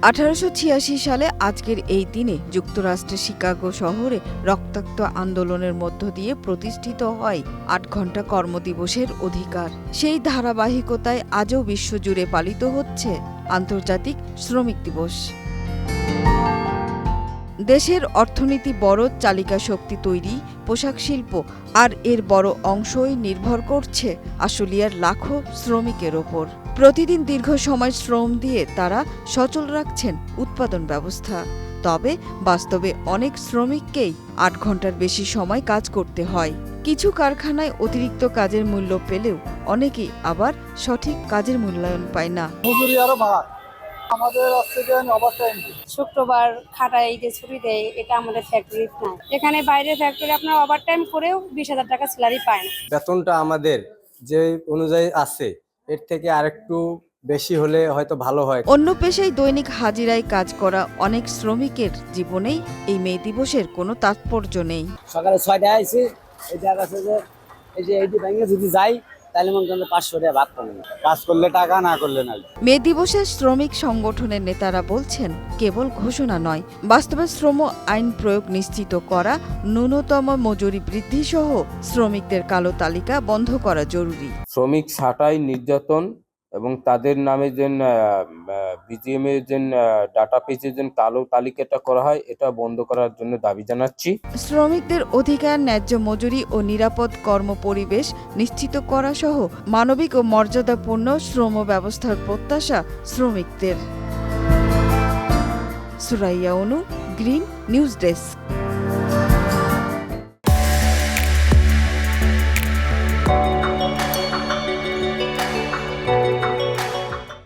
1886 সালে আজকের এই দিনে যুক্তরাষ্ট্রের শিকাগো শহরে রক্তাক্ত আন্দোলনের মধ্য দিয়ে প্রতিষ্ঠিত হয় ৮ ঘণ্টা কর্মদিবসের অধিকার। সেই ধারাবাহিকতায় আজও বিশ্বজুড়ে পালিত হচ্ছে আন্তর্জাতিক শ্রমিক দিবস। দেশের অর্থনীতি বড় চালিকা শক্তি তৈরি পোশাক শিল্প, আর এর বড় অংশই নির্ভর করছে আশুলিয়ার লাখো শ্রমিকের ওপর। প্রতিদিন দীর্ঘ সময় শ্রম দিয়ে তারা সচল রাখছেন উৎপাদন ব্যবস্থা। তবে বাস্তবে অনেক শ্রমিককেই ৮ ঘণ্টার বেশি সময় কাজ করতে হয়। কিছু কারখানায় অতিরিক্ত কাজের মূল্য পেলেও অনেকেই আবার সঠিক কাজের মূল্যায়ন পায় না। শুক্রবার খাটায় যে ছুটি দেয়, এটা আমাদের ফ্যাক্টরি না। এখানে বাইরে ফ্যাক্টরি আপনার ওভারটাইম করেও 20,000 টাকা স্যালারি পায় না। বেতনটা আমাদের যে অনুযায়ী আছে এর থেকে আরেকটু বেশি হলে হয়তো ভালো হয়। অন্য পেশায় দৈনিক হাজিরায় কাজ করা অনেক শ্রমিকের জীবনেই এই মে দিবসের কোনো তাৎপর্য নেই। সকালে 6টায় আইছি, এটা কাছে যে এই ব্যাংকে যদি যাই তাহলে মনে করেন 500 টাকা ভাত পাবো। কাজ করলে টাকা, না করলে নাই। মে দিবসে শ্রমিক সংগঠনের নেতারা বলছেন, কেবল ঘোষণা নয়, বাস্তবে শ্রম আইন প্রয়োগ নিশ্চিত করা, ন্যূনতম মজুরি বৃদ্ধি সহ শ্রমিকদের কালো তালিকা বন্ধ করা জরুরি। শ্রমিক ছাঁটাই, নির্যাতন এবং তাদের নামে যে বিজিএম এর যে ডাটা পেজে যে কালো তালিকাটা করা হয়, এটা বন্ধ করার জন্য দাবি জানাচ্ছি। শ্রমিকদের অধিকার, ন্যায্য মজুরি ও নিরাপদ কর্মপরিবেশ নিশ্চিত করা সহ মানবিক ও মর্যাদাপূর্ণ শ্রম ব্যবস্থার প্রত্যাশা শ্রমিকদের। সুরাইয়া অনু, গ্রিন নিউজ ডেস্ক।